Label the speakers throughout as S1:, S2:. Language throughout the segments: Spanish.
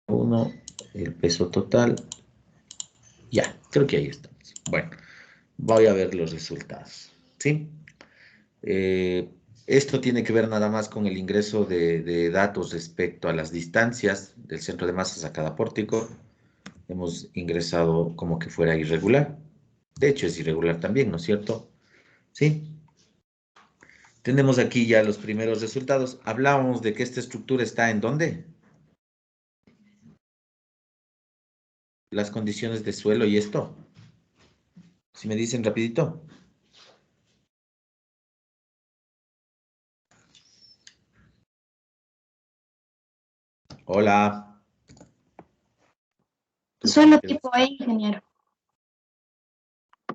S1: 1, el peso total. Ya, creo que ahí estamos. Bueno, voy a ver los resultados, ¿sí? Esto tiene que ver nada más con el ingreso de datos respecto a las distancias del centro de masas a cada pórtico. Hemos ingresado como que fuera irregular. De hecho, es irregular también, ¿no es cierto? Sí. Tenemos aquí ya los primeros resultados. Hablábamos de que esta estructura está ¿en dónde? Las condiciones de suelo y esto. Si me dicen rapidito. Hola. Creo que me
S2: Suelo
S1: quedo.
S2: tipo E, ingeniero.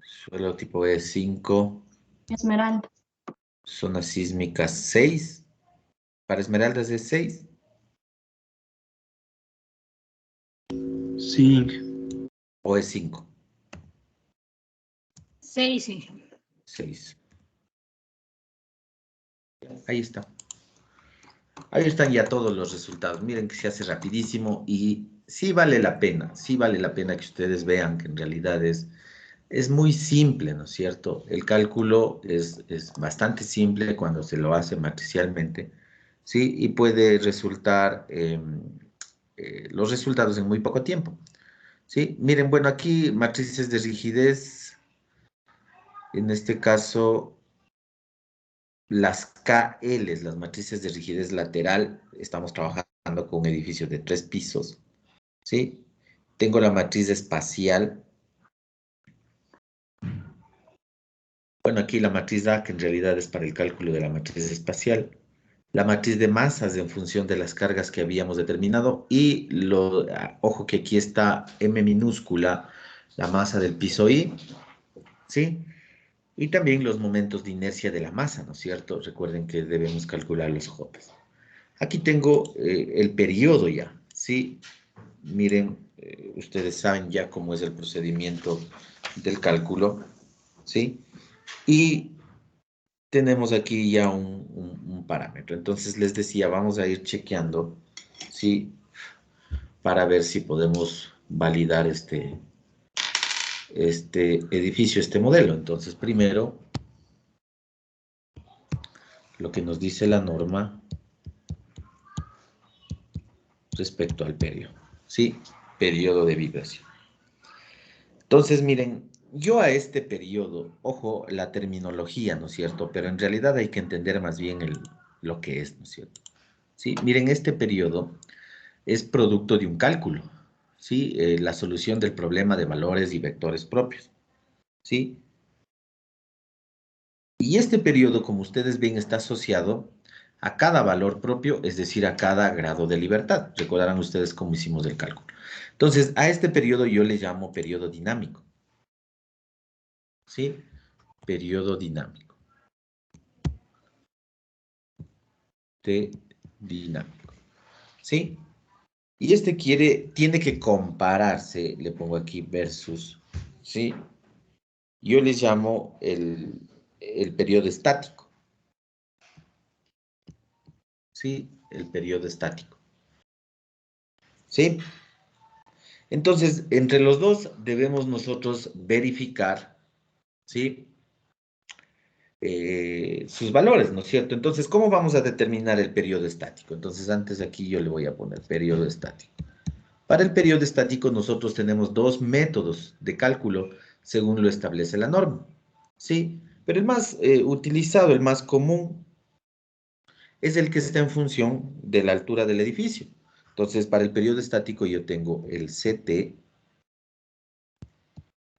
S1: Suelo tipo E5.
S2: Esmeralda.
S1: Zona sísmica 6. Para Esmeraldas es 6.
S3: Zinc.
S1: O es 5.
S2: 6, ingeniero.
S1: 6. Ahí está. Ahí están ya todos los resultados. Miren que se hace rapidísimo y sí vale la pena. Sí vale la pena que ustedes vean que en realidad es muy simple, ¿no es cierto? El cálculo es bastante simple cuando se lo hace matricialmente, ¿sí? Y puede resultar los resultados en muy poco tiempo, ¿sí? Miren, bueno, aquí matrices de rigidez, en este caso, las KL, las matrices de rigidez lateral, estamos trabajando con un edificio de 3 pisos, ¿sí? Tengo la matriz espacial. Bueno, aquí la matriz A, que en realidad es para el cálculo de la matriz espacial. La matriz de masas en función de las cargas que habíamos determinado. Y ojo que aquí está M minúscula, la masa del piso I, ¿sí? Y también los momentos de inercia de la masa, ¿no es cierto? Recuerden que debemos calcular los J. Aquí tengo el periodo ya, ¿sí? Miren, ustedes saben ya cómo es el procedimiento del cálculo, ¿sí? Y tenemos aquí ya un parámetro. Entonces les decía, vamos a ir chequeando, ¿sí? Para ver si podemos validar este edificio, este modelo. Entonces, primero, lo que nos dice la norma respecto al periodo, ¿sí? Periodo de vibración. Entonces, miren, yo a este periodo, ojo, la terminología, ¿no es cierto? Pero en realidad hay que entender más bien lo que es, ¿no es cierto? Sí, miren, este periodo es producto de un cálculo, ¿sí? La solución del problema de valores y vectores propios, ¿sí? Y este periodo, como ustedes ven, está asociado a cada valor propio, es decir, a cada grado de libertad. Recordarán ustedes cómo hicimos el cálculo. Entonces, a este periodo yo le llamo periodo dinámico, ¿sí? Periodo dinámico. Dinámico, ¿sí? Y este tiene que compararse, le pongo aquí versus, ¿sí? Yo les llamo el periodo estático, ¿sí? El periodo estático, ¿sí? Entonces, entre los dos debemos nosotros verificar, ¿sí? Sus valores, ¿no es cierto? Entonces, ¿cómo vamos a determinar el periodo estático? Entonces, antes aquí yo le voy a poner periodo estático. Para el periodo estático nosotros tenemos dos métodos de cálculo según lo establece la norma, ¿sí? Pero el más utilizado, el más común, es el que está en función de la altura del edificio. Entonces, para el periodo estático yo tengo el CT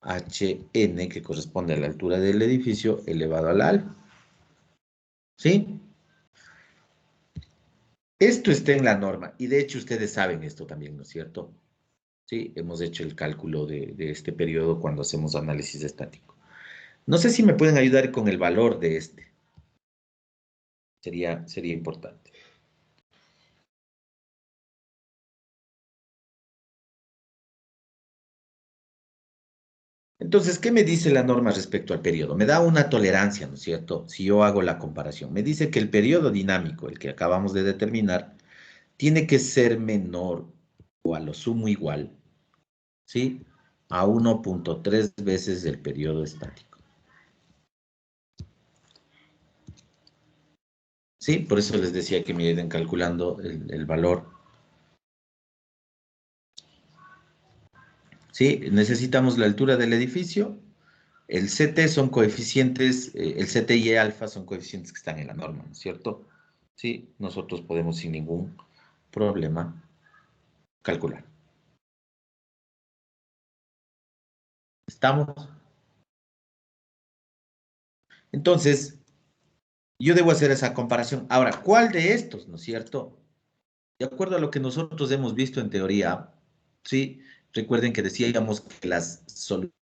S1: HN, que corresponde a la altura del edificio, elevado al alfa, ¿sí? Esto está en la norma, y de hecho ustedes saben esto también, ¿no es cierto? Sí, hemos hecho el cálculo de este periodo cuando hacemos análisis estático. No sé si me pueden ayudar con el valor de este. Sería importante. Entonces, ¿qué me dice la norma respecto al periodo? Me da una tolerancia, ¿no es cierto? Si yo hago la comparación. Me dice que el periodo dinámico, el que acabamos de determinar, tiene que ser menor o a lo sumo igual, ¿sí? A 1.3 veces el periodo estático. ¿Sí? Por eso les decía que me irán calculando el valor. ¿Sí? Necesitamos la altura del edificio. El CT son coeficientes, el CT y alfa son coeficientes que están en la norma, ¿no es cierto? Sí, nosotros podemos sin ningún problema calcular. ¿Estamos? Entonces, yo debo hacer esa comparación. Ahora, ¿cuál de estos, no es cierto? De acuerdo a lo que nosotros hemos visto en teoría, ¿sí? Recuerden que decíamos que las soluciones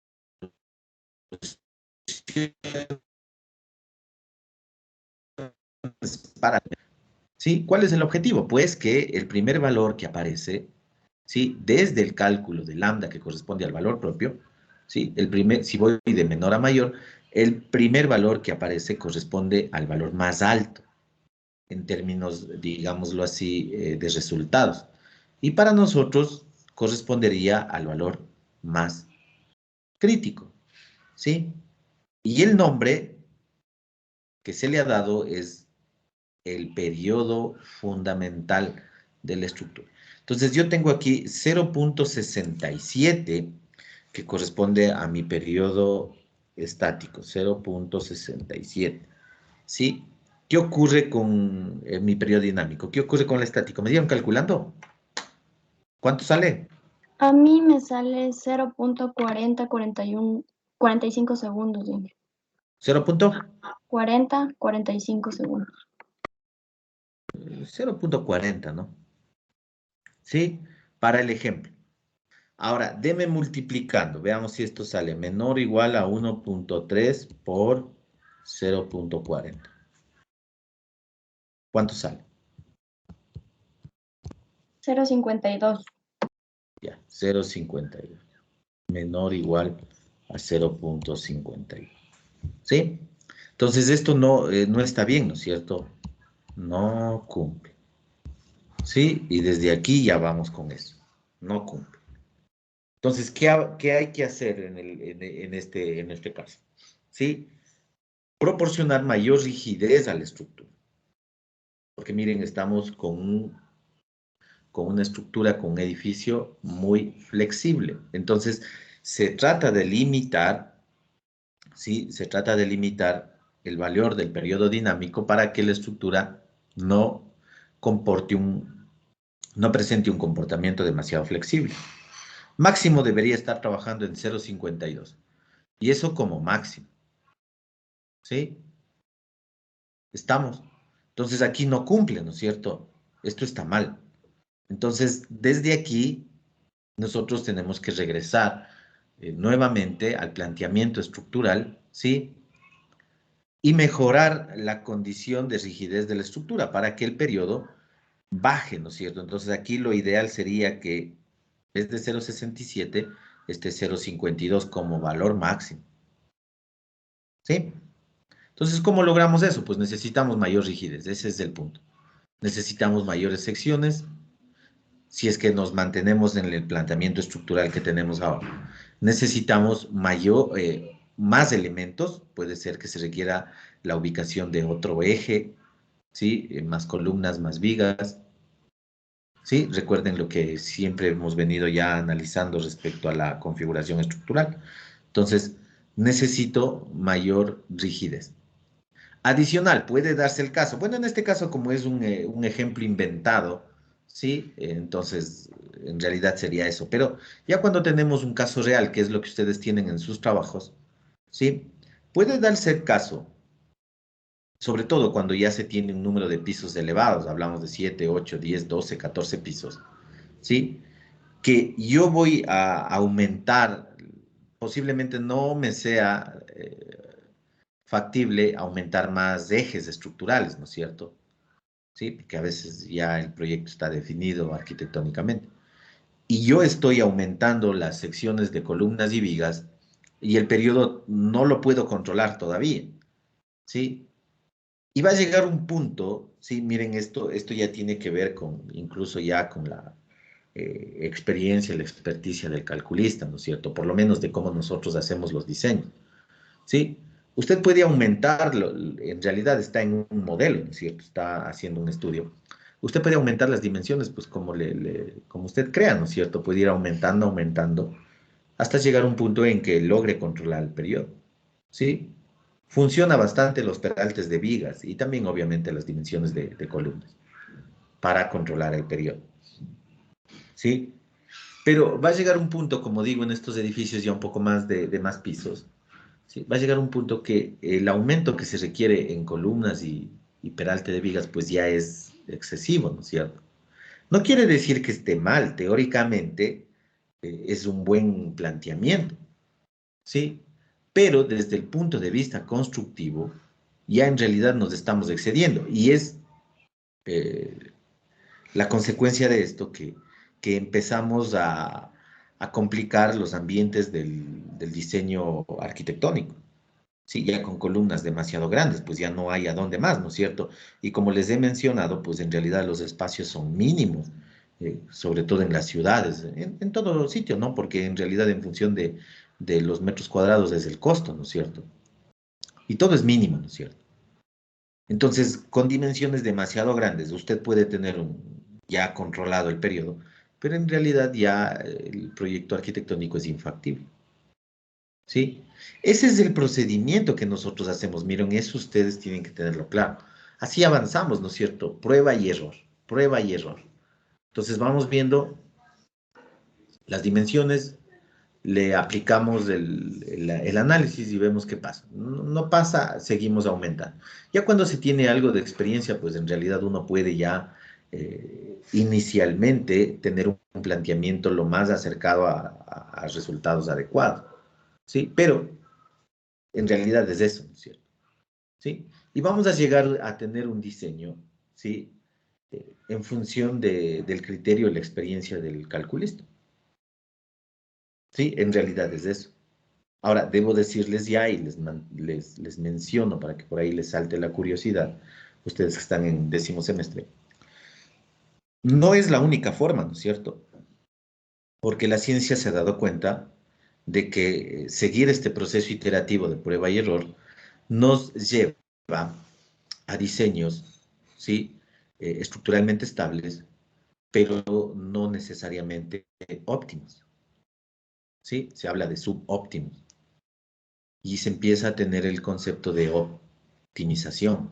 S1: para... ¿Sí? ¿Cuál es el objetivo? Pues que el primer valor que aparece, ¿sí? Desde el cálculo de lambda que corresponde al valor propio, ¿sí? Si voy de menor a mayor, el primer valor que aparece corresponde al valor más alto, en términos, digámoslo así, de resultados. Y para nosotros correspondería al valor más crítico, ¿sí? Y el nombre que se le ha dado es el periodo fundamental de la estructura. Entonces yo tengo aquí 0.67 que corresponde a mi periodo estático, 0.67, ¿sí? ¿Qué ocurre con mi periodo dinámico? ¿Qué ocurre con el estático? ¿Me dieron calculando? ¿Cuánto sale?
S2: A mí me sale 0.40, 41, 45 segundos, dime.
S1: 0.
S2: 40, 45 segundos.
S1: 0.40, ¿no? ¿Sí? Para el ejemplo. Ahora, deme multiplicando. Veamos si esto sale menor o igual a 1.3 por 0.40. ¿Cuánto sale?
S2: 0.52.
S1: Ya, 0.52. Menor o igual a 0.52. ¿Sí? Entonces esto no está bien, ¿no es cierto? No cumple. ¿Sí? Y desde aquí ya vamos con eso. No cumple. Entonces, ¿qué hay que hacer en este caso? ¿Sí? Proporcionar mayor rigidez a la estructura. Porque miren, estamos con una estructura, con un edificio muy flexible. Entonces, se trata de limitar, ¿sí? Se trata de limitar el valor del periodo dinámico para que la estructura no comporte no presente un comportamiento demasiado flexible. Máximo debería estar trabajando en 0.52. Y eso como máximo, ¿sí? Estamos. Entonces aquí no cumple, ¿no es cierto? Esto está mal. Entonces, desde aquí, nosotros tenemos que regresar nuevamente al planteamiento estructural, ¿sí? Y mejorar la condición de rigidez de la estructura para que el periodo baje, ¿no es cierto? Entonces, aquí lo ideal sería que en vez de 0.67, esté 0.52 como valor máximo, ¿sí? Entonces, ¿cómo logramos eso? Pues necesitamos mayor rigidez, ese es el punto. Necesitamos mayores secciones, si es que nos mantenemos en el planteamiento estructural que tenemos ahora. Necesitamos más elementos, puede ser que se requiera la ubicación de otro eje, ¿sí? Más columnas, más vigas, ¿sí? Recuerden lo que siempre hemos venido ya analizando respecto a la configuración estructural. Entonces, necesito mayor rigidez. Adicional, puede darse el caso. Bueno, en este caso, como es un ejemplo inventado, ¿sí? Entonces, en realidad sería eso. Pero ya cuando tenemos un caso real, que es lo que ustedes tienen en sus trabajos, ¿sí? Puede darse el caso, sobre todo cuando ya se tiene un número de pisos elevados, hablamos de 7, 8, 10, 12, 14 pisos, ¿sí? Que yo voy a aumentar, posiblemente no me sea factible aumentar más ejes estructurales, ¿no es cierto? Sí, porque a veces ya el proyecto está definido arquitectónicamente. Y yo estoy aumentando las secciones de columnas y vigas y el periodo no lo puedo controlar todavía, ¿sí? Y va a llegar un punto, sí, miren, esto ya tiene que ver con, incluso ya con experiencia, la experticia del calculista, ¿no es cierto? Por lo menos de cómo nosotros hacemos los diseños, ¿sí? Usted puede aumentarlo, en realidad está en un modelo, ¿no es cierto? Está haciendo un estudio. Usted puede aumentar las dimensiones, pues como, como usted crea, ¿no es cierto? Puede ir aumentando, aumentando, hasta llegar a un punto en que logre controlar el periodo, ¿sí? Funciona bastante los peraltes de vigas y también, obviamente, las dimensiones de columnas para controlar el periodo, ¿sí? Pero va a llegar un punto, como digo, en estos edificios ya un poco más de más pisos, ¿sí? Va a llegar un punto que el aumento que se requiere en columnas y peralte de vigas, pues ya es excesivo, ¿no es cierto? No quiere decir que esté mal, teóricamente es un buen planteamiento, ¿sí? Pero desde el punto de vista constructivo, ya en realidad nos estamos excediendo y es eh, la consecuencia de esto que empezamos a complicar los ambientes del diseño arquitectónico. Sí, ya con columnas demasiado grandes, pues ya no hay a dónde más, ¿no es cierto? Y como les he mencionado, pues en realidad los espacios son mínimos, sobre todo en las ciudades, en todo sitio, ¿no? Porque en realidad en función de los metros cuadrados es el costo, ¿no es cierto? Y todo es mínimo, ¿no es cierto? Entonces, con dimensiones demasiado grandes, usted puede tener ya controlado el periodo, pero en realidad ya el proyecto arquitectónico es infactible. ¿Sí? Ese es el procedimiento que nosotros hacemos. Miren, eso ustedes tienen que tenerlo claro. Así avanzamos, ¿no es cierto? Prueba y error, prueba y error. Entonces vamos viendo las dimensiones, le aplicamos el análisis y vemos qué pasa. No, no pasa, seguimos aumentando. Ya cuando se tiene algo de experiencia, pues en realidad uno puede ya inicialmente tener un planteamiento lo más acercado a resultados adecuados. ¿Sí? Pero en realidad es eso, ¿no es cierto? ¿Sí? Y vamos a llegar a tener un diseño, ¿sí? En función del criterio y la experiencia del calculista. ¿Sí? En realidad es eso. Ahora, debo decirles ya y les menciono para que por ahí les salte la curiosidad, ustedes que están en 10º semestre, no es la única forma, ¿no es cierto? Porque la ciencia se ha dado cuenta de que seguir este proceso iterativo de prueba y error nos lleva a diseños, ¿sí? Estructuralmente estables, pero no necesariamente óptimos, ¿sí? Se habla de subóptimos y se empieza a tener el concepto de optimización.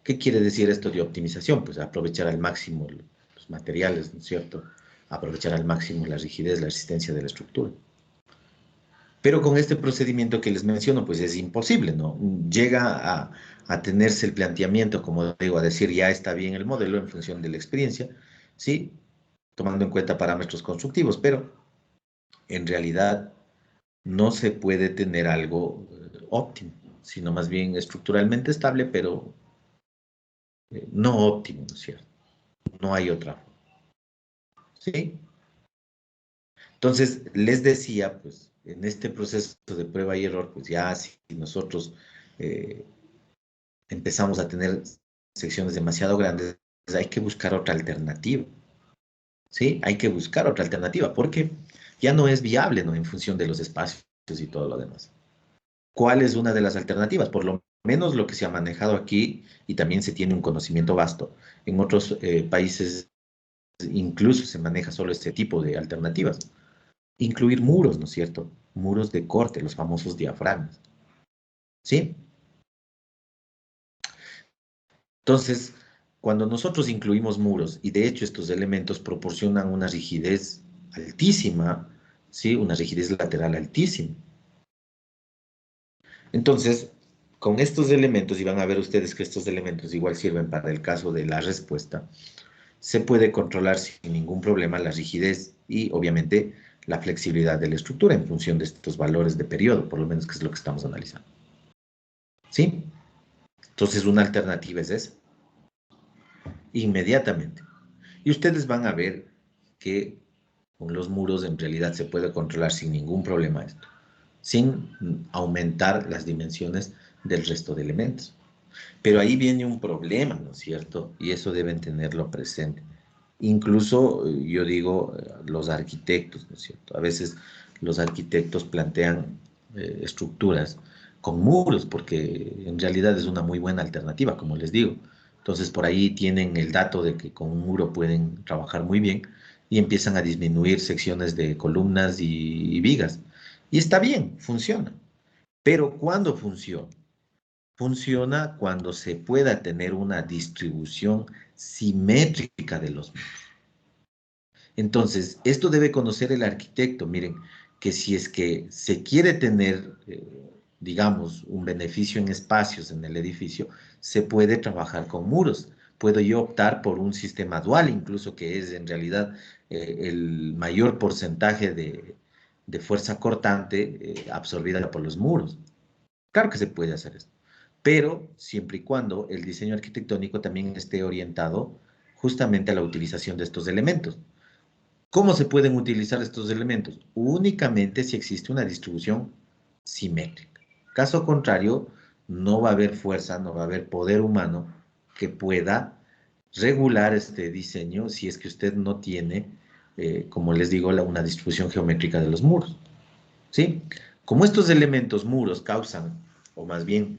S1: ¿Qué quiere decir esto de optimización? Pues aprovechar al máximo los materiales, ¿no es cierto? Aprovechar al máximo la rigidez, la resistencia de la estructura. Pero con este procedimiento que les menciono, pues es imposible, ¿no? Llega a tenerse el planteamiento, como digo, a decir ya está bien el modelo en función de la experiencia, ¿sí? Tomando en cuenta parámetros constructivos, pero en realidad no se puede tener algo óptimo, sino más bien estructuralmente estable, pero no óptimo, ¿no es cierto? No hay otra forma, ¿sí? Entonces, les decía, pues, en este proceso de prueba y error, pues ya si nosotros eh, empezamos a tener secciones demasiado grandes, pues hay que buscar otra alternativa, ¿sí? Hay que buscar otra alternativa porque ya no es viable, ¿no? En función de los espacios y todo lo demás. ¿Cuál es una de las alternativas? Por lo menos lo que se ha manejado aquí y también se tiene un conocimiento vasto. En otros países incluso se maneja solo este tipo de alternativas. Incluir muros, ¿no es cierto? Muros de corte, los famosos diafragmas, ¿sí? Entonces, cuando nosotros incluimos muros, y de hecho estos elementos proporcionan una rigidez altísima, ¿sí? Una rigidez lateral altísima. Entonces, con estos elementos, y van a ver ustedes que estos elementos igual sirven para el caso de la respuesta, se puede controlar sin ningún problema la rigidez y obviamente la flexibilidad de la estructura en función de estos valores de periodo, por lo menos que es lo que estamos analizando. ¿Sí? Entonces, una alternativa es esa, inmediatamente. Y ustedes van a ver que con los muros en realidad se puede controlar sin ningún problema esto, sin aumentar las dimensiones del resto de elementos. Pero ahí viene un problema, ¿no es cierto? Y eso deben tenerlo presente. Incluso, yo digo, los arquitectos, ¿no es cierto? A veces los arquitectos plantean estructuras con muros, porque en realidad es una muy buena alternativa, como les digo. Entonces, por ahí tienen el dato de que con un muro pueden trabajar muy bien y empiezan a disminuir secciones de columnas y vigas. Y está bien, funciona. Pero ¿cuándo funciona? Funciona cuando se pueda tener una distribución simétrica de los muros. Entonces, esto debe conocer el arquitecto. Miren, que si es que se quiere tener, digamos, un beneficio en espacios en el edificio, se puede trabajar con muros. Puedo yo optar por un sistema dual, incluso que es en realidad el mayor porcentaje de fuerza cortante absorbida por los muros. Claro que se puede hacer esto, pero siempre y cuando el diseño arquitectónico también esté orientado justamente a la utilización de estos elementos. ¿Cómo se pueden utilizar estos elementos? Únicamente si existe una distribución simétrica. Caso contrario, no va a haber fuerza, no va a haber poder humano que pueda regular este diseño si es que usted no tiene, como les digo, una distribución geométrica de los muros. ¿Sí? Como estos elementos muros causan, o más bien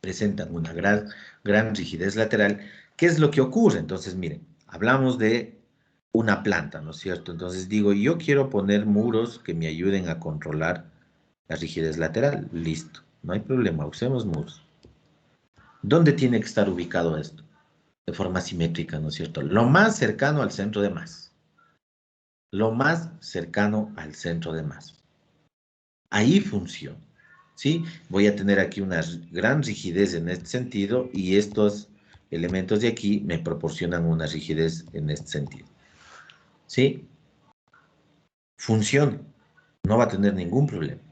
S1: presentan una gran rigidez lateral, ¿qué es lo que ocurre? Entonces, miren, hablamos de una planta, ¿no es cierto? Entonces digo, yo quiero poner muros que me ayuden a controlar la rigidez lateral. Listo, no hay problema, usemos muros. ¿Dónde tiene que estar ubicado esto? De forma simétrica, ¿no es cierto? Lo más cercano al centro de masa. Lo más cercano al centro de masa. Ahí funciona, ¿sí? Voy a tener aquí una gran rigidez en este sentido y estos elementos de aquí me proporcionan una rigidez en este sentido, ¿sí? Funciona, no va a tener ningún problema.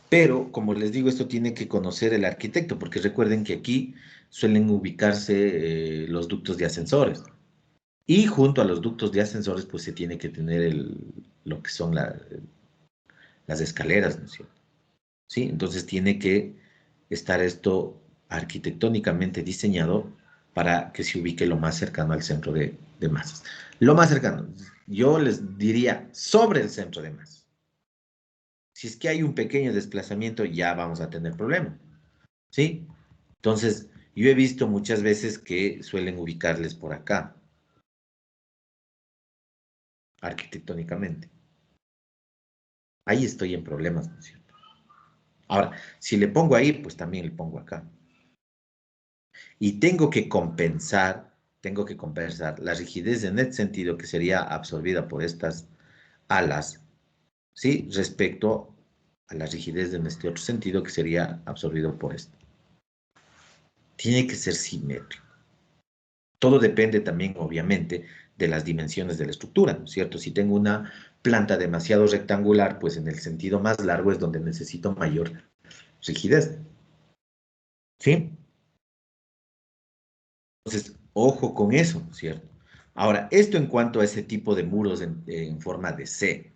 S1: Pero, como les digo, esto tiene que conocer el arquitecto, porque recuerden que aquí suelen ubicarse los ductos de ascensores. Y junto a los ductos de ascensores, pues se tiene que tener lo que son las escaleras, ¿no es cierto? ¿Sí? Entonces tiene que estar esto arquitectónicamente diseñado para que se ubique lo más cercano al centro de masas. Lo más cercano, yo les diría sobre el centro de masas. Si es que hay un pequeño desplazamiento, ya vamos a tener problema, ¿sí? Entonces, yo he visto muchas veces que suelen ubicarles por acá, arquitectónicamente. Ahí estoy en problemas, ¿no es cierto? Ahora, si le pongo ahí, pues también le pongo acá. Y tengo que compensar la rigidez en este sentido que sería absorbida por estas alas, ¿sí? Respecto a la rigidez en este otro sentido que sería absorbido por esto. Tiene que ser simétrico. Todo depende también, obviamente, de las dimensiones de la estructura, ¿no es cierto? Si tengo una planta demasiado rectangular, pues en el sentido más largo es donde necesito mayor rigidez, ¿sí? Entonces, ojo con eso, ¿cierto? Ahora, esto en cuanto a ese tipo de muros en forma de C,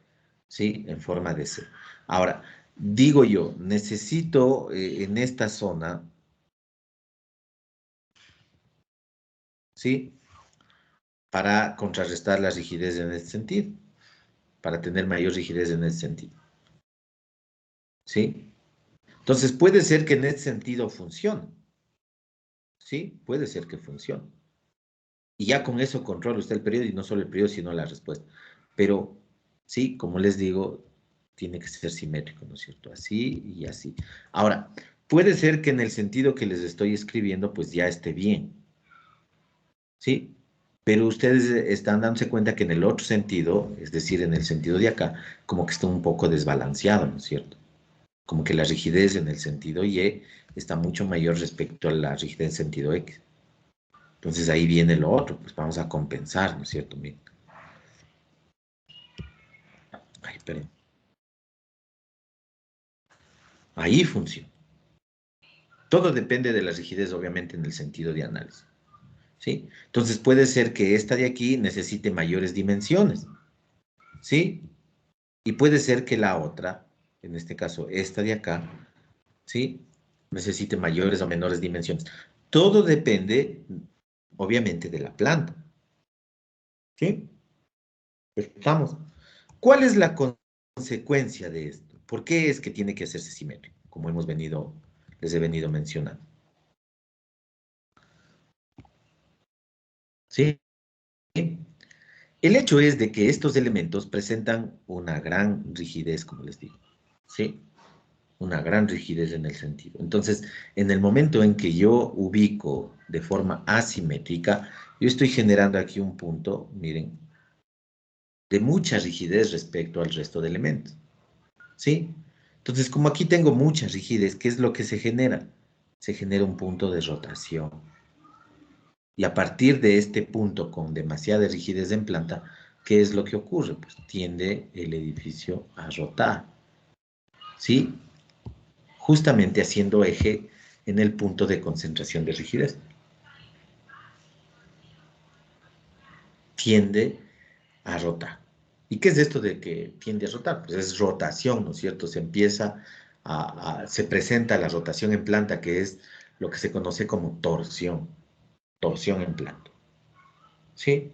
S1: ¿sí? En forma de C. Ahora, digo yo, necesito en esta zona, ¿sí? Para contrarrestar la rigidez en este sentido, para tener mayor rigidez en este sentido, ¿sí? Entonces, puede ser que en este sentido funcione, ¿sí? Puede ser que funcione. Y ya con eso controla usted el periodo y no solo el periodo, sino la respuesta. Pero sí, como les digo, tiene que ser simétrico, ¿no es cierto? Así y así. Ahora, puede ser que en el sentido que les estoy escribiendo, pues ya esté bien, ¿sí? Pero ustedes están dándose cuenta que en el otro sentido, es decir, en el sentido de acá, como que está un poco desbalanceado, ¿no es cierto? Como que la rigidez en el sentido Y está mucho mayor respecto a la rigidez en sentido X. Entonces ahí viene lo otro, pues vamos a compensar, ¿no es cierto? Miren. Ay, perdón. Ahí funciona. Todo depende de la rigidez, obviamente, en el sentido de análisis, ¿sí? Entonces puede ser que esta de aquí necesite mayores dimensiones, ¿sí? Y puede ser que la otra, en este caso esta de acá, ¿sí? Necesite mayores o menores dimensiones. Todo depende, obviamente, de la planta, ¿Sí? Estamos. ¿Cuál es la consecuencia de esto? ¿Por qué es que tiene que hacerse simétrico? Como les he venido mencionando. ¿Sí? El hecho es de que estos elementos presentan una gran rigidez, como les digo. ¿Sí? Una gran rigidez en el sentido. Entonces, en el momento en que yo ubico de forma asimétrica, yo estoy generando aquí un punto, miren, de mucha rigidez respecto al resto de elementos. ¿Sí? Entonces, como aquí tengo mucha rigidez, ¿qué es lo que se genera? Se genera un punto de rotación. Y a partir de este punto con demasiada rigidez en planta, ¿qué es lo que ocurre? Pues tiende el edificio a rotar. ¿Sí? Justamente haciendo eje en el punto de concentración de rigidez. Tiende a rotar. ¿Y qué es esto de que tiende a rotar? Pues es rotación, ¿no es cierto? Se presenta la rotación en planta, que es lo que se conoce como torsión en planta. ¿Sí?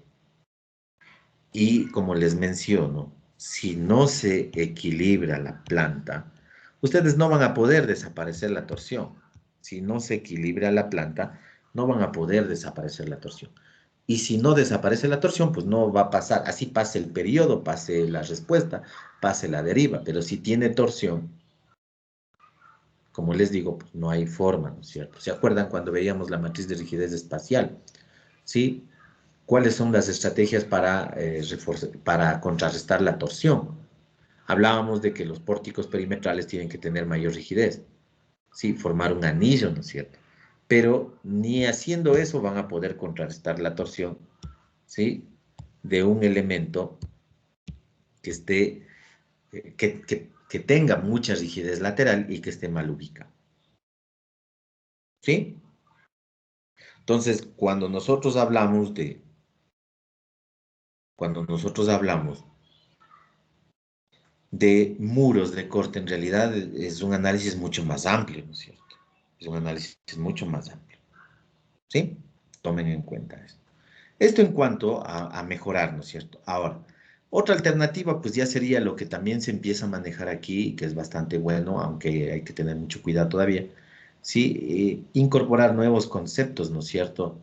S1: Y como les menciono, si no se equilibra la planta, ustedes no van a poder desaparecer la torsión. Si no se equilibra la planta, no van a poder desaparecer la torsión. Y si no desaparece la torsión, pues no va a pasar. Así pase el periodo, pase la respuesta, pase la deriva. Pero si tiene torsión, como les digo, pues no hay forma, ¿no es cierto? ¿Se acuerdan cuando veíamos la matriz de rigidez espacial? ¿Sí? ¿Cuáles son las estrategias para contrarrestar la torsión? Hablábamos de que los pórticos perimetrales tienen que tener mayor rigidez, ¿sí? Formar un anillo, ¿no es cierto? Pero ni haciendo eso van a poder contrarrestar la torsión, ¿sí? De un elemento que esté, que tenga mucha rigidez lateral y que esté mal ubicado, ¿sí? Entonces, cuando nosotros hablamos de muros de corte, en realidad es un análisis mucho más amplio, ¿no es cierto? Es un análisis mucho más amplio, ¿sí? Tomen en cuenta esto. Esto en cuanto a mejorar, ¿no es cierto? Ahora, otra alternativa, pues ya sería lo que también se empieza a manejar aquí, que es bastante bueno, aunque hay que tener mucho cuidado todavía, ¿sí? Incorporar nuevos conceptos, ¿no es cierto?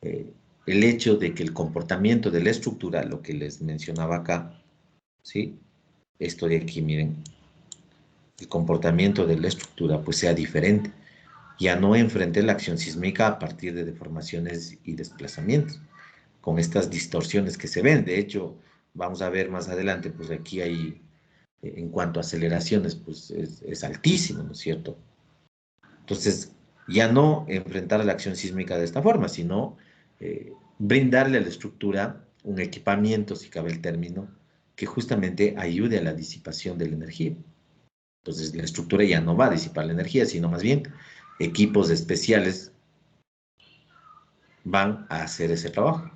S1: Eh, el hecho de que el comportamiento de la estructura, lo que les mencionaba acá, ¿sí? Esto de aquí, miren, el comportamiento de la estructura pues sea diferente. Ya no enfrente la acción sísmica a partir de deformaciones y desplazamientos, con estas distorsiones que se ven. De hecho, vamos a ver más adelante, pues aquí hay, en cuanto a aceleraciones, pues es altísimo, ¿no es cierto? Entonces, ya no enfrentar la acción sísmica de esta forma, sino brindarle a la estructura un equipamiento, si cabe el término, que justamente ayude a la disipación de la energía. Entonces la estructura ya no va a disipar la energía, sino más bien equipos especiales van a hacer ese trabajo.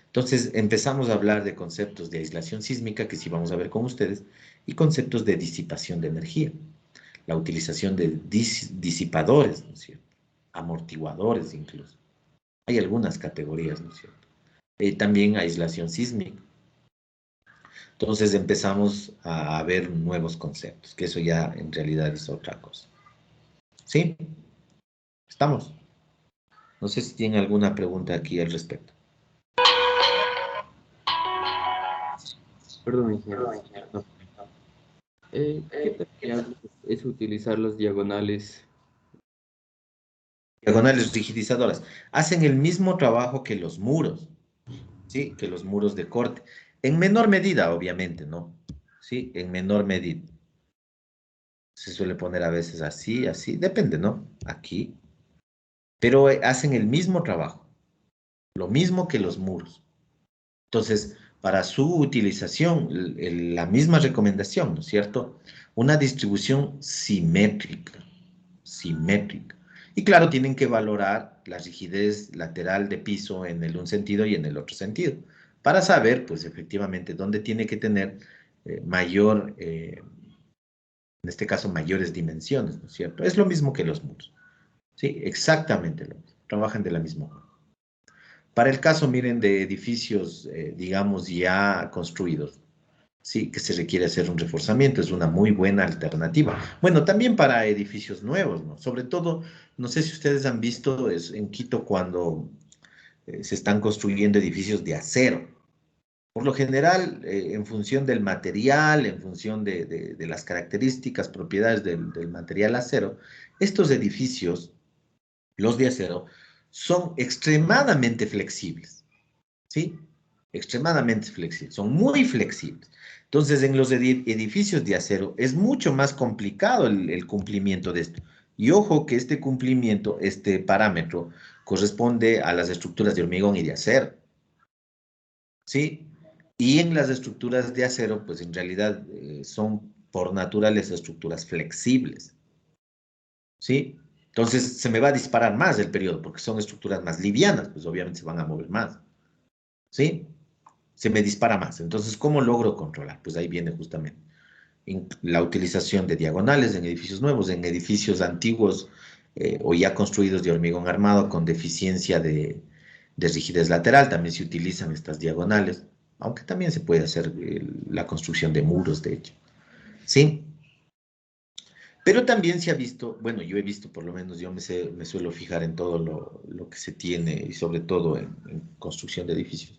S1: Entonces empezamos a hablar de conceptos de aislación sísmica, que sí vamos a ver con ustedes, y conceptos de disipación de energía. La utilización de disipadores, ¿no es cierto? Amortiguadores incluso. Hay algunas categorías, ¿no es cierto? También aislación sísmica. Entonces empezamos a ver nuevos conceptos, que eso ya en realidad es otra cosa. ¿Sí? ¿Estamos? No sé si tienen alguna pregunta aquí al respecto.
S3: Perdón, ingeniero. No. ¿Qué tan viable es utilizar las diagonales?
S1: Diagonales rigidizadoras. Hacen el mismo trabajo que los muros, ¿sí? Que los muros de corte. En menor medida, obviamente, ¿no? Sí, en menor medida. Se suele poner a veces así, así, depende, ¿no? Aquí. Pero hacen el mismo trabajo, lo mismo que los muros. Entonces, para su utilización, la misma recomendación, ¿no es cierto? Una distribución simétrica, simétrica. Y claro, tienen que valorar la rigidez lateral de piso en el un sentido y en el otro sentido, para saber, pues, efectivamente, dónde tiene que tener en este caso, mayores dimensiones, ¿no es cierto? Es lo mismo que los muros, ¿sí? Exactamente lo mismo. Trabajan de la misma forma. Para el caso, miren, de edificios, digamos, ya construidos, sí, que se requiere hacer un reforzamiento, es una muy buena alternativa. Bueno, también para edificios nuevos, ¿no? Sobre todo, no sé si ustedes han visto en Quito cuando se están construyendo edificios de acero. Por lo general, en función del material, en función de las características, propiedades del material acero, estos edificios, los de acero, son extremadamente flexibles, ¿sí? Extremadamente flexibles, son muy flexibles. Entonces, en los edificios de acero es mucho más complicado el cumplimiento de esto. Y ojo que este cumplimiento, este parámetro, corresponde a las estructuras de hormigón y de acero, ¿sí? Y en las estructuras de acero, pues en realidad son por naturaleza estructuras flexibles, ¿sí? Entonces se me va a disparar más el periodo porque son estructuras más livianas, pues obviamente se van a mover más, ¿sí? Se me dispara más. Entonces, ¿cómo logro controlar? Pues ahí viene justamente la utilización de diagonales en edificios nuevos, en edificios antiguos o ya construidos de hormigón armado con deficiencia de rigidez lateral, también se utilizan estas diagonales, aunque también se puede hacer la construcción de muros, de hecho. ¿Sí? Pero también se ha visto, bueno, yo he visto, por lo menos yo me suelo fijar en todo lo que se tiene y sobre todo en construcción de edificios.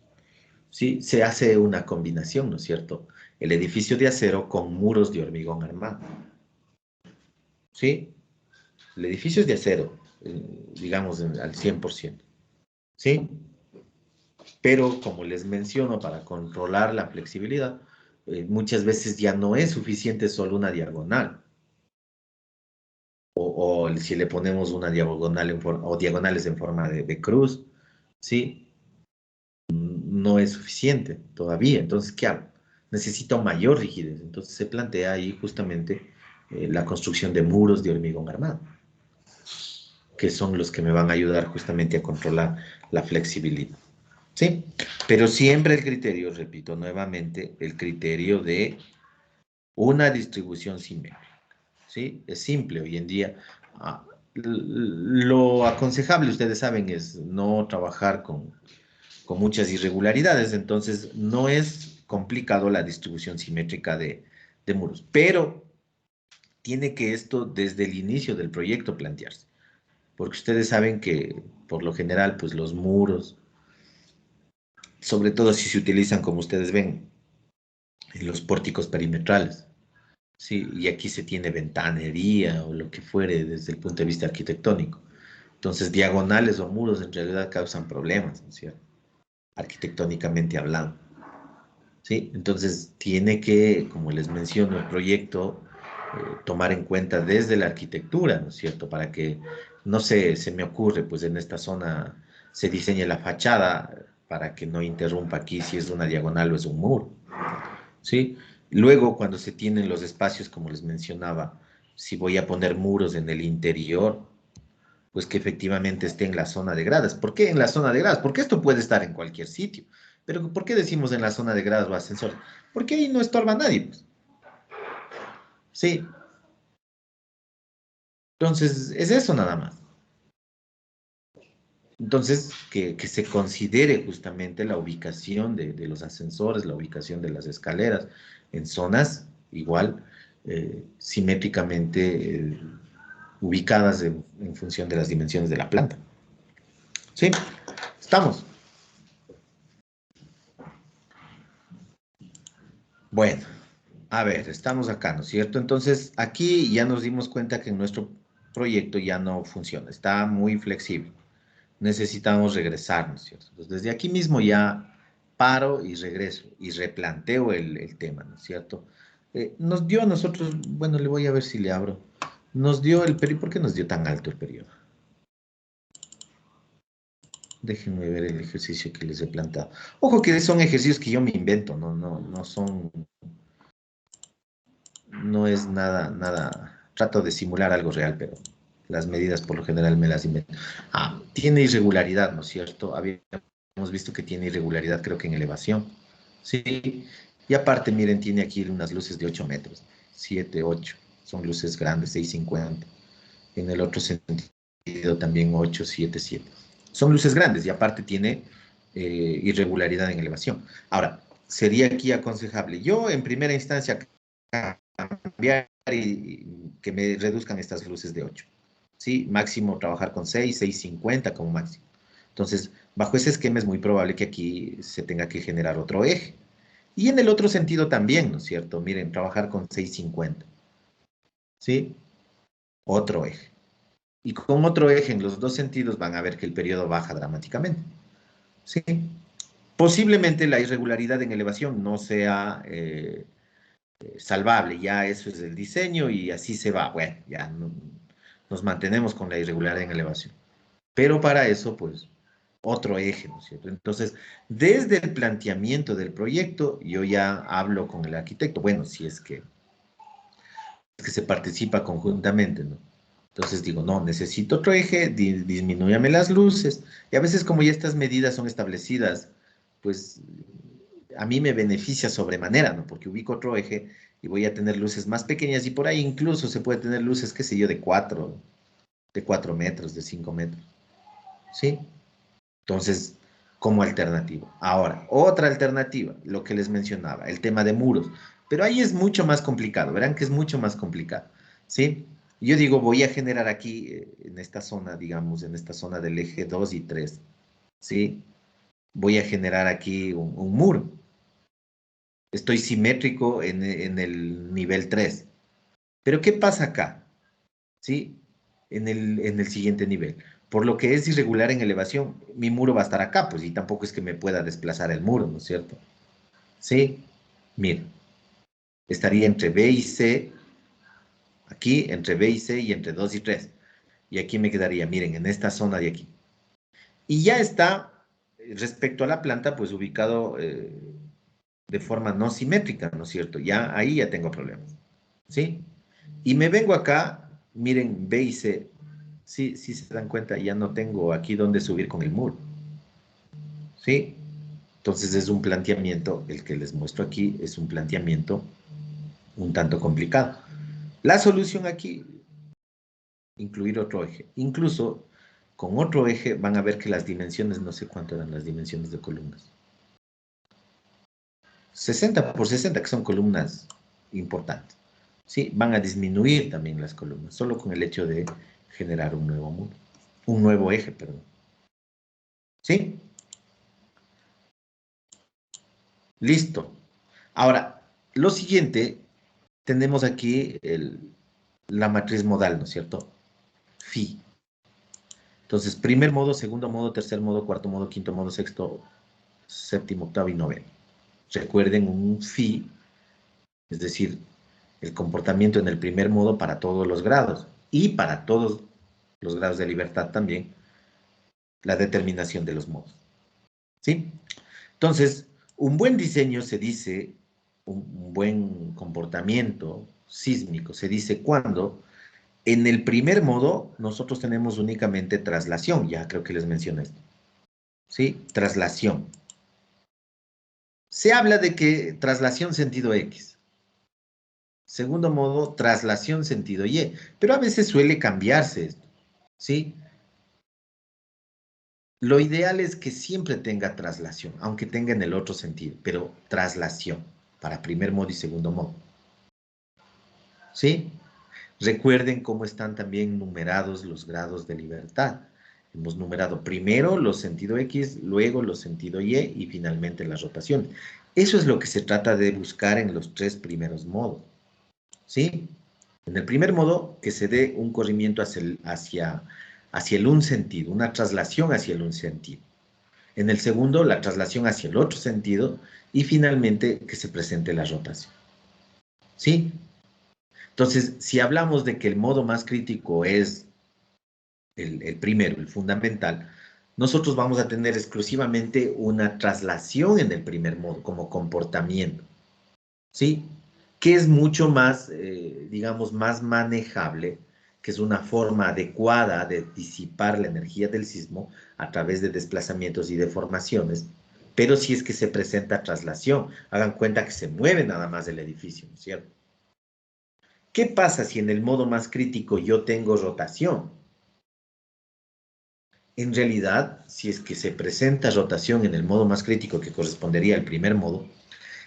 S1: Sí, se hace una combinación, ¿no es cierto? El edificio de acero con muros de hormigón armado. ¿Sí? El edificio es de acero, digamos al 100%. ¿Sí? Pero como les menciono, para controlar la flexibilidad, muchas veces ya no es suficiente solo una diagonal. O si le ponemos una diagonal o diagonales en forma de cruz, ¿sí? No es suficiente todavía. Entonces, ¿qué hago? Necesito mayor rigidez. Entonces se plantea ahí justamente la construcción de muros de hormigón armado, que son los que me van a ayudar justamente a controlar la flexibilidad. ¿Sí? Pero siempre el criterio, repito nuevamente, el criterio de una distribución simétrica. ¿Sí? Es simple hoy en día. Ah, lo aconsejable, ustedes saben, es no trabajar con muchas irregularidades, entonces no es complicado la distribución simétrica de muros, pero tiene que esto desde el inicio del proyecto plantearse, porque ustedes saben que por lo general, pues los muros, sobre todo si se utilizan, como ustedes ven, en los pórticos perimetrales, ¿sí? Y aquí se tiene ventanería o lo que fuere desde el punto de vista arquitectónico. Entonces, diagonales o muros en realidad causan problemas, ¿no es cierto? Arquitectónicamente hablando. ¿Sí? Entonces, tiene que, como les menciono, el proyecto tomar en cuenta desde la arquitectura, ¿no es cierto? Para que, no sé, se me ocurre, pues en esta zona se diseñe la fachada para que no interrumpa aquí si es una diagonal o es un muro, ¿sí? Luego, cuando se tienen los espacios, como les mencionaba, si voy a poner muros en el interior, pues que efectivamente esté en la zona de gradas. ¿Por qué en la zona de gradas? Porque esto puede estar en cualquier sitio. Pero ¿por qué decimos en la zona de gradas o ascensor? Porque ahí no estorba nadie, pues. Sí. Entonces, es eso nada más. Entonces, que se considere justamente la ubicación de los ascensores, la ubicación de las escaleras en zonas igual, simétricamente ubicadas en función de las dimensiones de la planta. ¿Sí? ¿Estamos? Bueno, a ver, estamos acá, ¿no es cierto? Entonces, aquí ya nos dimos cuenta que nuestro proyecto ya no funciona, está muy flexible. Necesitamos regresar, ¿no es cierto? Entonces, desde aquí mismo ya paro y regreso y replanteo el tema, ¿no es cierto? Nos dio a nosotros, bueno, le voy a ver si le abro. Nos dio el periodo, ¿por qué nos dio tan alto el periodo? Déjenme ver el ejercicio que les he plantado. Ojo que son ejercicios que yo me invento, no son, no es nada, trato de simular algo real, pero las medidas por lo general me las invento. Ah, tiene irregularidad, ¿no es cierto? Habíamos visto que tiene irregularidad, creo que en elevación, ¿sí? Y aparte, miren, tiene aquí unas luces de 8 metros, 7, 8, son luces grandes, 6,50. En el otro sentido también 8, 7, 7. Son luces grandes y aparte tiene irregularidad en elevación. Ahora, sería aquí aconsejable, yo en primera instancia, cambiar y que me reduzcan estas luces de 8. ¿Sí? Máximo trabajar con 6, 650 como máximo. Entonces, bajo ese esquema es muy probable que aquí se tenga que generar otro eje. Y en el otro sentido también, ¿no es cierto? Miren, trabajar con 650. ¿Sí? Otro eje. Y con otro eje en los dos sentidos van a ver que el periodo baja dramáticamente. ¿Sí? Posiblemente la irregularidad en elevación no sea salvable, ya eso es el diseño y así se va. Bueno, ya no, nos mantenemos con la irregularidad en elevación. Pero para eso, pues, otro eje, ¿no es cierto? Entonces, desde el planteamiento del proyecto, yo ya hablo con el arquitecto, bueno, si es que se participa conjuntamente, ¿no? Entonces digo, no, necesito otro eje, disminúyame las luces. Y a veces como ya estas medidas son establecidas, pues a mí me beneficia sobremanera, ¿no? Porque ubico otro eje y voy a tener luces más pequeñas y por ahí incluso se puede tener luces, qué sé yo, de 4 metros, de 5 metros, ¿sí? Entonces, como alternativa. Ahora, otra alternativa, lo que les mencionaba, el tema de muros. Pero ahí es mucho más complicado, verán que es mucho más complicado, ¿sí? Yo digo, voy a generar aquí, en esta zona, digamos, en esta zona del eje 2 y 3, ¿sí? Voy a generar aquí un muro. Estoy simétrico en el nivel 3. Pero ¿qué pasa acá? ¿Sí? En el siguiente nivel. Por lo que es irregular en elevación, mi muro va a estar acá, pues, y tampoco es que me pueda desplazar el muro, ¿no es cierto? ¿Sí? Mira, estaría entre B y C, aquí, entre B y C y entre 2 y 3. Y aquí me quedaría, miren, en esta zona de aquí. Y ya está, respecto a la planta, pues ubicado de forma no simétrica, ¿no es cierto? Ya ahí ya tengo problemas, ¿sí? Y me vengo acá, miren, B y C, sí, sí se dan cuenta, ya no tengo aquí donde subir con el muro, ¿sí? Entonces es un planteamiento, el que les muestro aquí, es un planteamiento un tanto complicado. La solución aquí, incluir otro eje. Incluso con otro eje van a ver que las dimensiones, no sé cuánto eran las dimensiones de columnas. 60 por 60, que son columnas importantes. ¿Sí? Van a disminuir también las columnas, solo con el hecho de generar un nuevo muro, un nuevo eje, perdón. ¿Sí? Listo. Ahora, lo siguiente, tenemos aquí la matriz modal, ¿no es cierto? Phi. Entonces, primer modo, segundo modo, tercer modo, cuarto modo, quinto modo, sexto, séptimo, octavo y noveno. Recuerden un phi, es decir, el comportamiento en el primer modo para todos los grados y para todos los grados de libertad también, la determinación de los modos. ¿Sí? Entonces, un buen diseño se dice, un buen comportamiento sísmico se dice cuando en el primer modo nosotros tenemos únicamente traslación, ya creo que les mencioné esto. ¿Sí? Traslación. Se habla de que traslación sentido X. Segundo modo, traslación sentido Y. Pero a veces suele cambiarse esto. ¿Sí? Lo ideal es que siempre tenga traslación, aunque tenga en el otro sentido, pero traslación para primer modo y segundo modo. ¿Sí? Recuerden cómo están también numerados los grados de libertad. Hemos numerado primero los sentido X, luego los sentido Y finalmente las rotaciones. Eso es lo que se trata de buscar en los tres primeros modos. ¿Sí? En el primer modo, que se dé un corrimiento hacia el un sentido, una traslación hacia el un sentido. En el segundo, la traslación hacia el otro sentido y finalmente que se presente la rotación. ¿Sí? Entonces, si hablamos de que el modo más crítico es el primero, el fundamental, nosotros vamos a tener exclusivamente una traslación en el primer modo como comportamiento, ¿sí? Que es mucho más, digamos, más manejable, que es una forma adecuada de disipar la energía del sismo a través de desplazamientos y deformaciones, pero si es que se presenta traslación, hagan cuenta que se mueve nada más el edificio, ¿no es cierto? ¿Qué pasa si en el modo más crítico yo tengo rotación? en realidad, si es que se presenta rotación en el modo más crítico que correspondería al primer modo,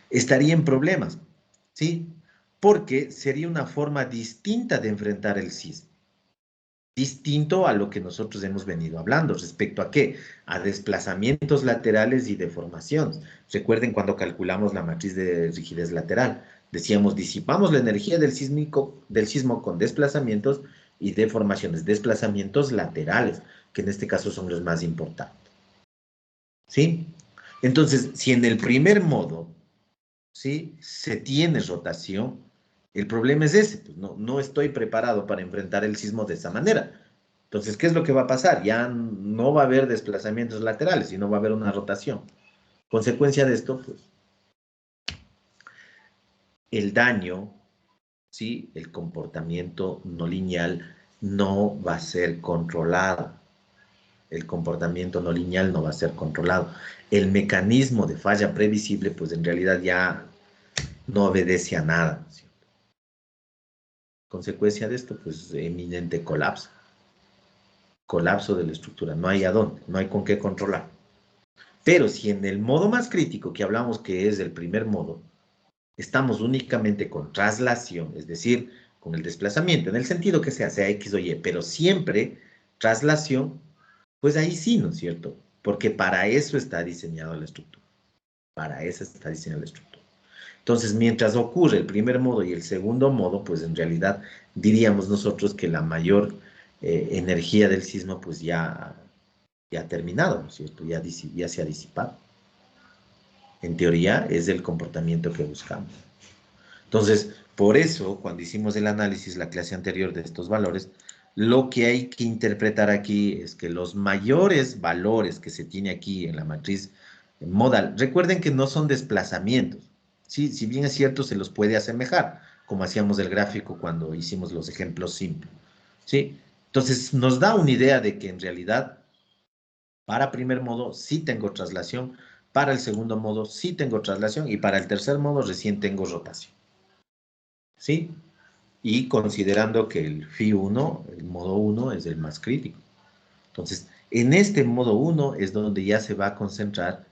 S1: estaría en problemas, ¿sí? Porque sería una forma distinta de enfrentar el sismo. Distinto a lo que nosotros hemos venido hablando. ¿Respecto a qué? A desplazamientos laterales y deformaciones. Recuerden cuando calculamos la matriz de rigidez lateral. Decíamos, disipamos la energía del sismo con desplazamientos y deformaciones. Desplazamientos laterales, que en este caso son los más importantes. ¿Sí? Entonces, si en el primer modo, ¿sí?, se tiene rotación, el problema es ese, pues no estoy preparado para enfrentar el sismo de esa manera. Entonces, ¿qué es lo que va a pasar? Ya no va a haber desplazamientos laterales, sino va a haber una rotación. Consecuencia de esto, pues, el daño, ¿sí?, el comportamiento no lineal no va a ser controlado. El comportamiento no lineal no va a ser controlado. El mecanismo de falla previsible, pues en realidad ya no obedece a nada, ¿sí? Consecuencia de esto, pues eminente colapso. Colapso de la estructura. No hay a dónde, no hay con qué controlar. Pero si en el modo más crítico que hablamos, que es el primer modo, estamos únicamente con traslación, es decir, con el desplazamiento, en el sentido que sea X o Y, pero siempre traslación, pues ahí sí, ¿no es cierto? Porque para eso está diseñada la estructura. Para eso está diseñada la estructura. Entonces, mientras ocurre el primer modo y el segundo modo, pues en realidad diríamos nosotros que la mayor energía del sismo pues ya ha terminado, ¿no es cierto? Ya se ha disipado. En teoría es el comportamiento que buscamos. Entonces, por eso, cuando hicimos el análisis, la clase anterior de estos valores, lo que hay que interpretar aquí es que los mayores valores que se tiene aquí en la matriz modal, recuerden que no son desplazamientos, ¿sí? Si bien es cierto, se los puede asemejar, como hacíamos el gráfico cuando hicimos los ejemplos simples, ¿sí? Entonces, nos da una idea de que en realidad, para primer modo, sí tengo traslación, para el segundo modo, sí tengo traslación, y para el tercer modo, recién tengo rotación, ¿sí? Y considerando que el Φ1, el modo 1, es el más crítico. Entonces, en este modo 1 es donde ya se va a concentrar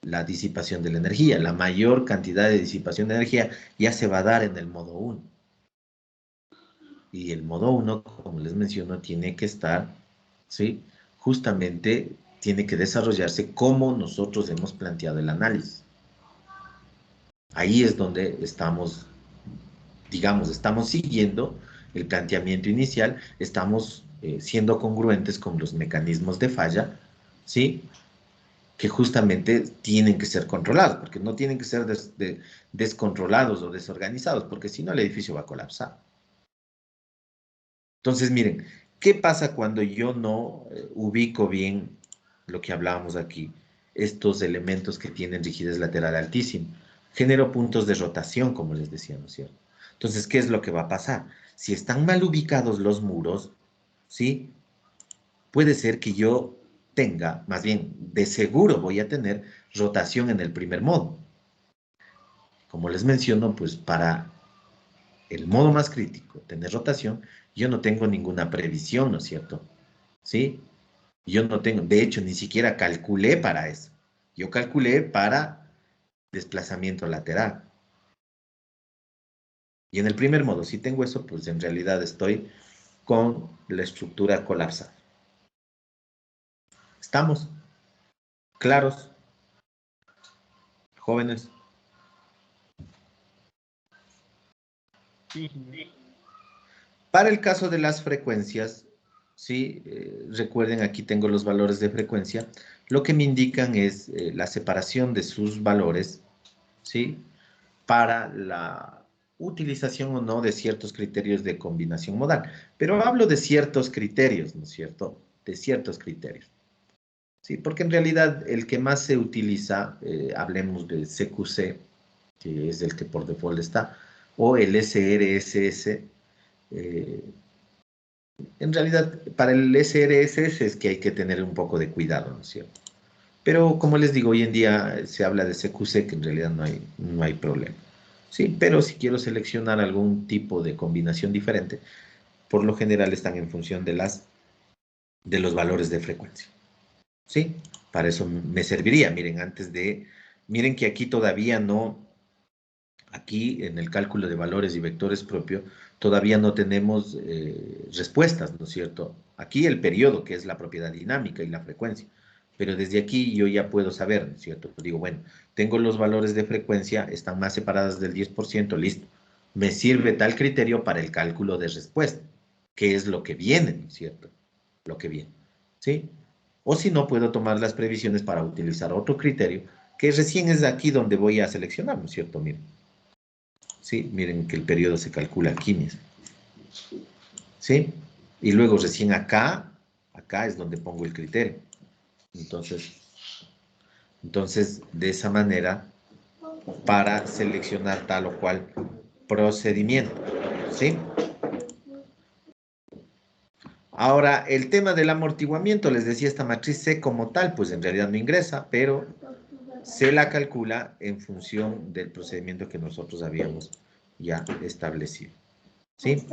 S1: la disipación de la energía. La mayor cantidad de disipación de energía ya se va a dar en el modo 1. Y el modo 1, como les menciono, tiene que estar, ¿sí?, justamente tiene que desarrollarse como nosotros hemos planteado el análisis. Ahí es donde estamos, digamos, estamos siguiendo el planteamiento inicial, estamos siendo congruentes con los mecanismos de falla, ¿sí?, que justamente tienen que ser controlados, porque no tienen que ser descontrolados o desorganizados, porque si no el edificio va a colapsar. Entonces, miren, ¿qué pasa cuando yo no ubico bien lo que hablábamos aquí? Estos elementos que tienen rigidez lateral altísima. Genero puntos de rotación, como les decía, ¿no es cierto? Entonces, ¿qué es lo que va a pasar? Si están mal ubicados los muros, ¿sí?, puede ser que yo tenga, más bien, de seguro voy a tener rotación en el primer modo. Como les menciono, pues para el modo más crítico, tener rotación, yo no tengo ninguna previsión, ¿no es cierto? ¿Sí? Yo no tengo, de hecho, ni siquiera calculé para eso. Yo calculé para desplazamiento lateral. Y en el primer modo, si tengo eso, pues en realidad estoy con la estructura colapsada. ¿Estamos claros, jóvenes?
S4: Sí.
S1: Para el caso de las frecuencias, ¿sí? Recuerden, aquí tengo los valores de frecuencia. Lo que me indican es la separación de sus valores, ¿sí?, para la utilización o no de ciertos criterios de combinación modal. Pero hablo de ciertos criterios, ¿no es cierto? De ciertos criterios. Sí, porque en realidad el que más se utiliza, hablemos de CQC, que es el que por default está, o el SRSS, en realidad, para el SRSS es que hay que tener un poco de cuidado, ¿no es cierto? Pero como les digo, hoy en día se habla de CQC, que en realidad no hay problema. Sí, pero si quiero seleccionar algún tipo de combinación diferente, por lo general están en función de los valores de frecuencia. ¿Sí? Para eso me serviría. Miren, miren que aquí todavía no, aquí en el cálculo de valores y vectores propio, todavía no tenemos respuestas, ¿no es cierto? Aquí el periodo, que es la propiedad dinámica y la frecuencia. Pero desde aquí yo ya puedo saber, ¿no es cierto? Digo, bueno, tengo los valores de frecuencia, están más separadas del 10%, listo. Me sirve tal criterio para el cálculo de respuesta, que es lo que viene, ¿no es cierto? Lo que viene, ¿sí? O si no, puedo tomar las previsiones para utilizar otro criterio, que recién es aquí donde voy a seleccionar, ¿no es cierto? Miren. ¿Sí? Miren que el periodo se calcula aquí mismo. ¿Sí? Y luego recién acá es donde pongo el criterio. Entonces, de esa manera, para seleccionar tal o cual procedimiento. ¿Sí? Ahora, el tema del amortiguamiento, les decía, esta matriz C como tal, pues en realidad no ingresa, pero se la calcula en función del procedimiento que nosotros habíamos ya establecido. ¿Sí?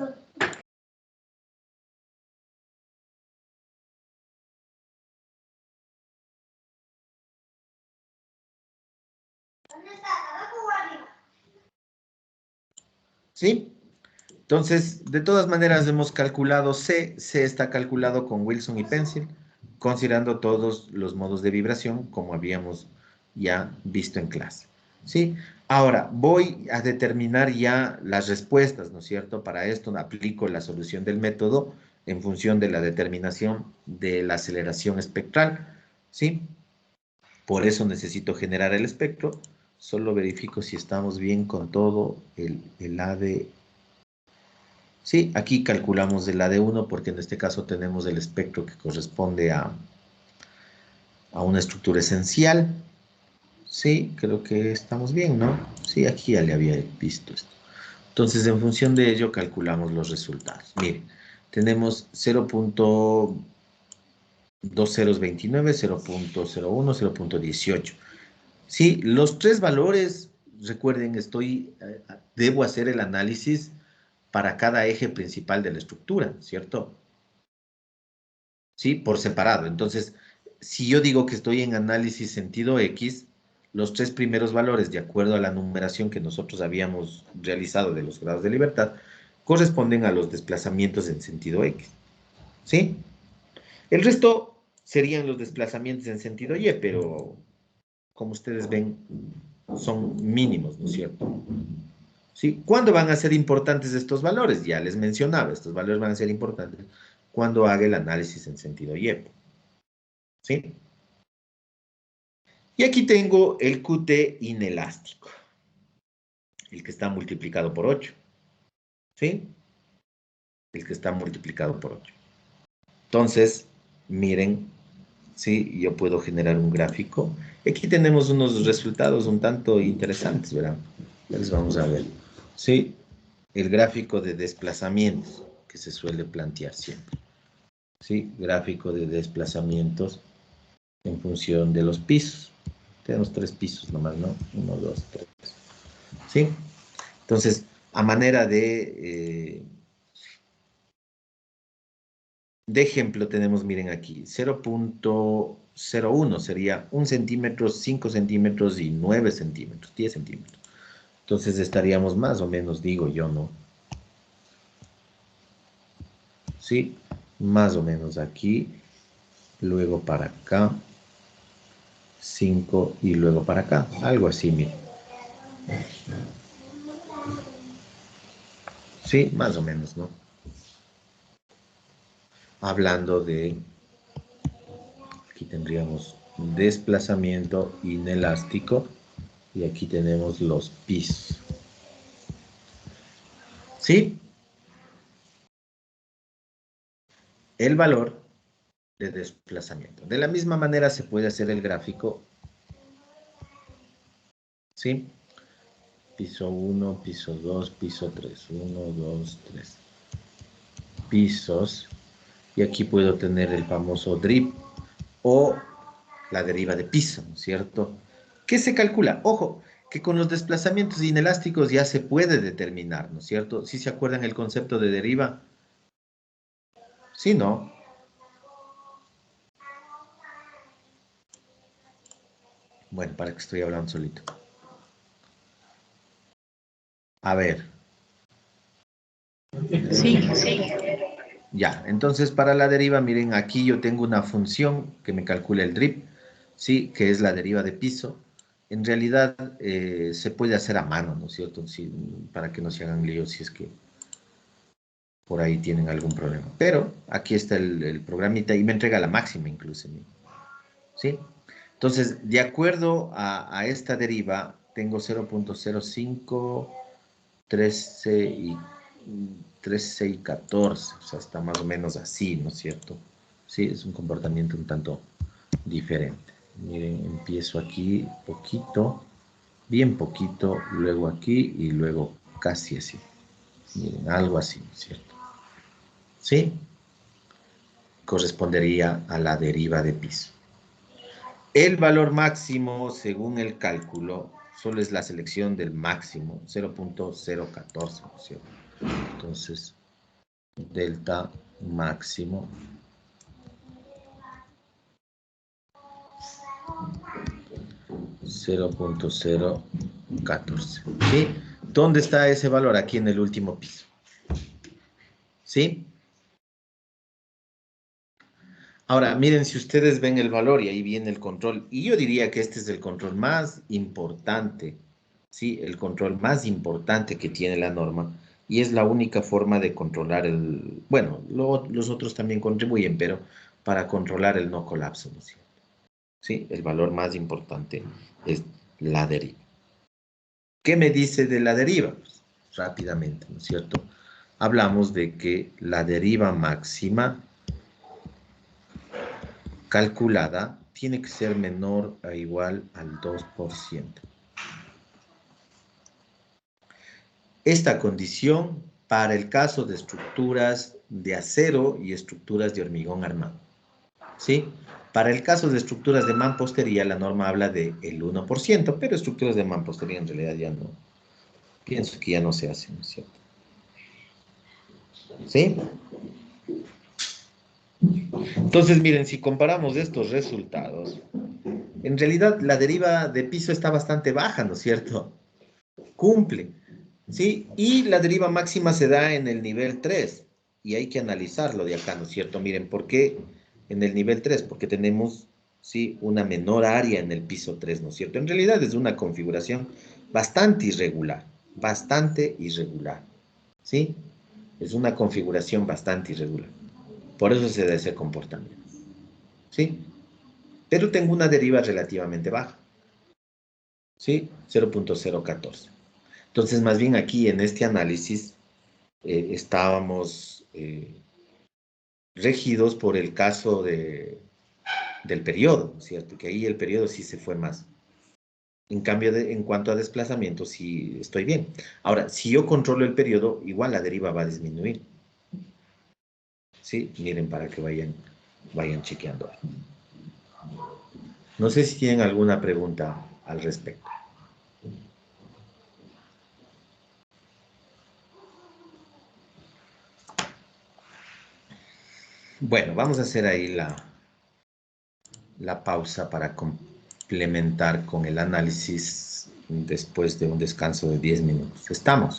S1: ¿Sí? Entonces, de todas maneras hemos calculado C. C está calculado con Wilson y Pencil, considerando todos los modos de vibración, como habíamos ya visto en clase. ¿Sí? Ahora, voy a determinar ya las respuestas, ¿no es cierto? Para esto aplico la solución del método en función de la determinación de la aceleración espectral. ¿Sí? Por eso necesito generar el espectro. Solo verifico si estamos bien con todo el AD. Sí, aquí calculamos el AD1 porque en este caso tenemos el espectro que corresponde a una estructura esencial. Sí, creo que estamos bien, ¿no? Sí, aquí ya le había visto esto. Entonces, en función de ello, calculamos los resultados. Miren, tenemos 0.2029, 0.01, 0.18. Sí, los tres valores, recuerden, debo hacer el análisis para cada eje principal de la estructura, ¿cierto? ¿Sí? Por separado. Entonces, si yo digo que estoy en análisis sentido X, los tres primeros valores, de acuerdo a la numeración que nosotros habíamos realizado de los grados de libertad, corresponden a los desplazamientos en sentido X. ¿Sí? El resto serían los desplazamientos en sentido Y, pero como ustedes ven, son mínimos, ¿no es cierto? ¿Sí? ¿Cuándo van a ser importantes estos valores? Ya les mencionaba, estos valores van a ser importantes cuando haga el análisis en sentido Y. ¿Sí? Y aquí tengo el QT inelástico, el que está multiplicado por 8. ¿Sí? El que está multiplicado por 8. Entonces, miren, ¿sí? Yo puedo generar un gráfico. Aquí tenemos unos resultados un tanto interesantes, ¿verdad? Ya les vamos a ver. ¿Sí? El gráfico de desplazamientos que se suele plantear siempre. ¿Sí? Gráfico de desplazamientos en función de los pisos. Tenemos 3 pisos nomás, ¿no? 1, 2, 3. ¿Sí? Entonces, a manera de ejemplo tenemos, miren aquí, 0.01 sería 1 centímetro, 5 centímetros y 9 centímetros, 10 centímetros. Entonces estaríamos más o menos, digo yo, ¿no? Sí, más o menos aquí, luego para acá, 5 y luego para acá, algo así, miren. Sí, más o menos, ¿no? Hablando de, aquí tendríamos desplazamiento inelástico y aquí tenemos los pisos. ¿Sí? El valor de desplazamiento. De la misma manera se puede hacer el gráfico, ¿sí? Piso 1, piso 2, piso 3. 1, 2, 3. Pisos. Y aquí puedo tener el famoso drip o la deriva de piso, ¿no es cierto? ¿Qué se calcula? Ojo, que con los desplazamientos inelásticos ya se puede determinar, ¿no es cierto? ¿Sí se acuerdan el concepto de deriva? Sí, ¿no? Bueno, para que estoy hablando solito. A ver.
S5: Sí.
S1: Ya, entonces para la deriva, miren, aquí yo tengo una función que me calcula el drip, ¿sí? Que es la deriva de piso. En realidad se puede hacer a mano, ¿no es cierto? Sí, para que no se hagan líos si es que por ahí tienen algún problema. Pero aquí está el programita y me entrega la máxima incluso, ¿sí? Entonces, de acuerdo a esta deriva, tengo 0.0513 y 13 y 14, o sea, está más o menos así, ¿no es cierto? Sí, es un comportamiento un tanto diferente. Miren, empiezo aquí poquito, bien poquito, luego aquí y luego casi así. Miren, algo así, ¿no es cierto? ¿Sí? Correspondería a la deriva de piso. El valor máximo, según el cálculo, solo es la selección del máximo, 0.014, ¿no es cierto? Entonces, delta máximo 0.014. ¿Sí? ¿Dónde está ese valor? Aquí en el último piso. ¿Sí? Ahora, miren, si ustedes ven el valor y ahí viene el control, y yo diría que este es el control más importante, ¿sí? El control más importante que tiene la norma, y es la única forma de controlar el... Bueno, los otros también contribuyen, pero para controlar el no colapso, ¿no es cierto? ¿Sí? El valor más importante es la deriva. ¿Qué me dice de la deriva? Pues, rápidamente, ¿no es cierto? Hablamos de que la deriva máxima calculada tiene que ser menor o igual al 2%. Esta condición para el caso de estructuras de acero y estructuras de hormigón armado. ¿Sí? Para el caso de estructuras de mampostería, la norma habla de el 1%, pero estructuras de mampostería en realidad ya no, pienso que ya no se hacen, ¿no es cierto? ¿Sí? Entonces, miren, si comparamos estos resultados, en realidad la deriva de piso está bastante baja, ¿no es cierto? Cumple, ¿sí? Y la deriva máxima se da en el nivel 3, y hay que analizarlo de acá, ¿no es cierto? Miren, ¿por qué en el nivel 3? Porque tenemos, ¿sí? Una menor área en el piso 3, ¿no es cierto? En realidad es una configuración bastante irregular, ¿sí? Es una configuración bastante irregular. Por eso se da ese comportamiento, ¿sí? Pero tengo una deriva relativamente baja, ¿sí? 0.014. Entonces, más bien aquí en este análisis estábamos regidos por el caso del periodo, ¿no es cierto? Que ahí el periodo sí se fue más. En cambio, en cuanto a desplazamiento, sí estoy bien. Ahora, si yo controlo el periodo, igual la deriva va a disminuir. ¿Sí? Miren para que vayan chequeando. No sé si tienen alguna pregunta al respecto. Bueno, vamos a hacer ahí la pausa para complementar con el análisis después de un descanso de 10 minutos. ¿Estamos?